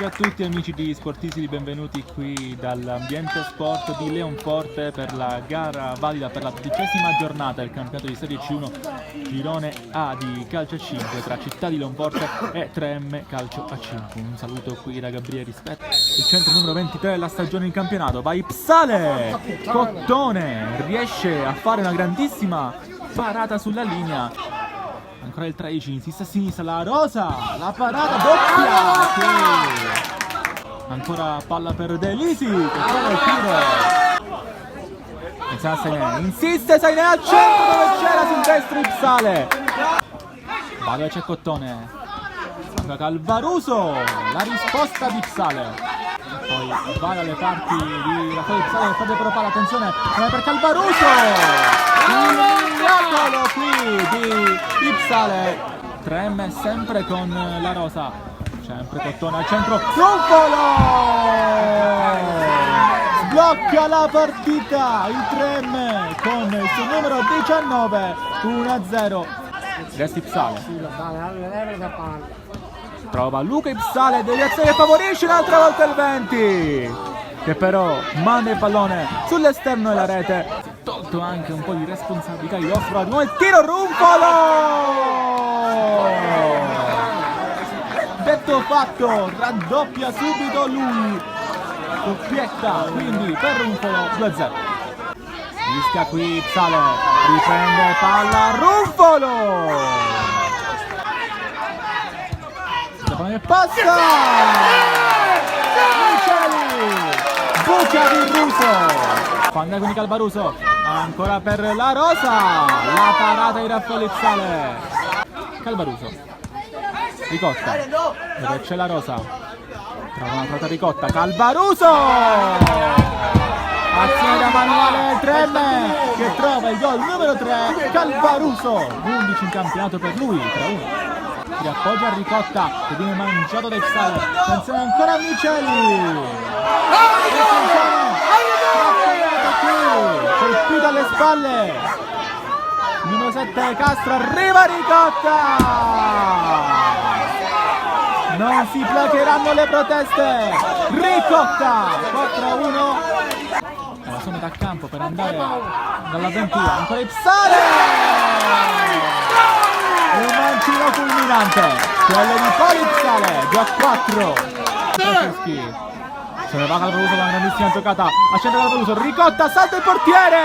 a tutti amici di Sportisi, benvenuti qui dall'ambiente sport di Leonforte per la gara valida per la 12ª giornata del campionato di Serie C1 Girone A di calcio a 5 tra Città di Leonforte e 3M Calcio a 5. Un saluto qui da Gabriele Rispetto. Il centro numero 23 della stagione in campionato va Ipsale. Cottone riesce a fare una grandissima parata sulla linea. Ancora il 13, insiste a sinistra, la Rosa, la parata doppia, ancora palla per De Lisi, che trova il tiro. Insiste Sainè al centro dove c'era sul destro Ipsale. Va dove c'è Cottone, manca Calvaruso, la risposta di Ipsale. Poi va dalle parti di Raffaele Ipsale che perde però palla, attenzione, per Calvaruso. Il miracolo qui di Ipsale. 3M sempre con la Rosa, sempre Cottone al centro, Ruffolo sblocca la partita, il 3M con il suo numero 19, 1-0. Resta Ipsale, trova Luca Ipsale, deviazione che favorisce un'altra volta il 20, che però manda il pallone sull'esterno della rete. Tolto anche un po' di responsabilità di Offro, di nuovo il tiro, Ruffolo! Detto fatto, raddoppia subito lui, doppietta quindi per Ruffolo, 2-0. Rischia qui Ipsale, riprende palla, Ruffolo! La palla che passa! Buca di Russo! Fanga con Calvaruso, ancora per la Rosa, la parata di Raffaele Ipsale. Calvaruso, Ricotta, dove c'è la Rosa, trova una trota Ricotta, Calvaruso! Azione da manuale 3M che trova il gol numero 3, Calvaruso, 11 in campionato per lui, 3-1. Si appoggia a Ricotta che viene mangiato da Ipsale, attenzione ancora a Miceli! Colpito alle spalle, numero 7 Castro, arriva Ricotta, non si placheranno le proteste, Ricotta 4-1, la sua metà campo per andare dall'avventura, ancora Ipsale, un mancino fulminante, quello di Poli Ipsale, 2-4, se ne va Calvaruso con una grandissima giocata, a centro Calvaruso, Ricotta, salta il portiere!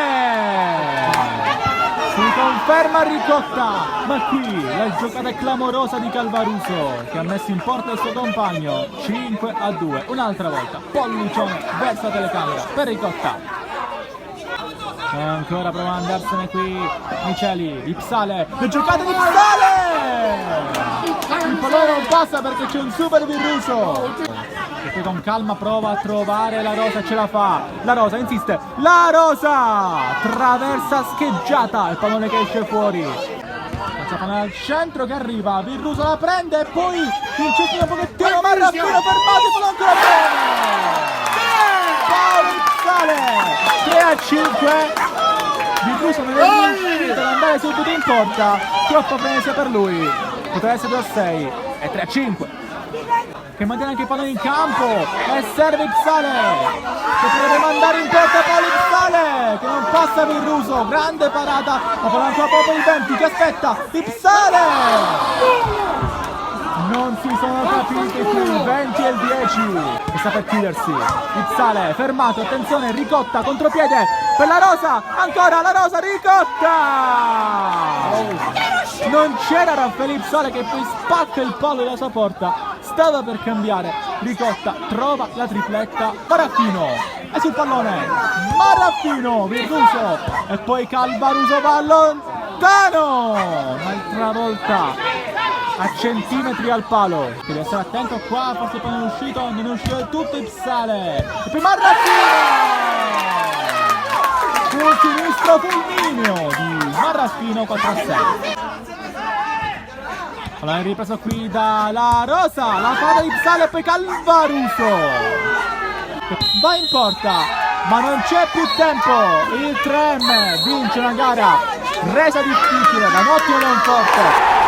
Si conferma Ricotta, ma qui la giocata è clamorosa di Calvaruso che ha messo in porta il suo compagno, 5-2, un'altra volta, pollicione verso la telecamera per Ricotta. E ancora prova ad andarsene qui Miceli, Ipsale, le giocate di Ipsale! Il pallone non passa perché c'è un super Virruso! E poi con calma prova a trovare la Rosa, ce la fa, la Rosa insiste, la Rosa traversa scheggiata, il pallone che esce fuori, passa pallone al centro che arriva, Virruso la prende e poi il cestino un pochettino, ma Raffino fermato e ancora bene, Paolo Ipsale 3-5, Virruso non è riuscito ad andare subito in porta, troppa frenesia per lui, poteva essere 2-6 e 3-5. Che mantiene anche il pallone in campo e serve Ipsale che potrebbe mandare in porta Paolo Ipsale che non passa Virruso, grande parata, ma poi ancora proprio il 20 che aspetta Ipsale, non si sono capiti qui il 20 e il 10 che sta per chiudersi, Ipsale fermato, attenzione Ricotta contropiede per la Rosa, ancora la Rosa, Ricotta, non c'era Raffaele Ipsale che poi spacca il palo della sua porta, stava per cambiare, Ricotta trova la tripletta, Maraffino è sul pallone, Maraffino, Virruso e poi Calvaruso va lontano, un'altra volta a centimetri al palo, che deve stare attento qua, forse poi non è uscito del tutto Ipsale, e poi Maraffino, sul sinistro fulmineo di Maraffino, 4-6. Allora è ripreso qui dalla Rosa, la parata di Ipsale e poi Calvaruso va in porta, ma non c'è più tempo, il 3M vince una gara resa difficile da un ottimo Leonforte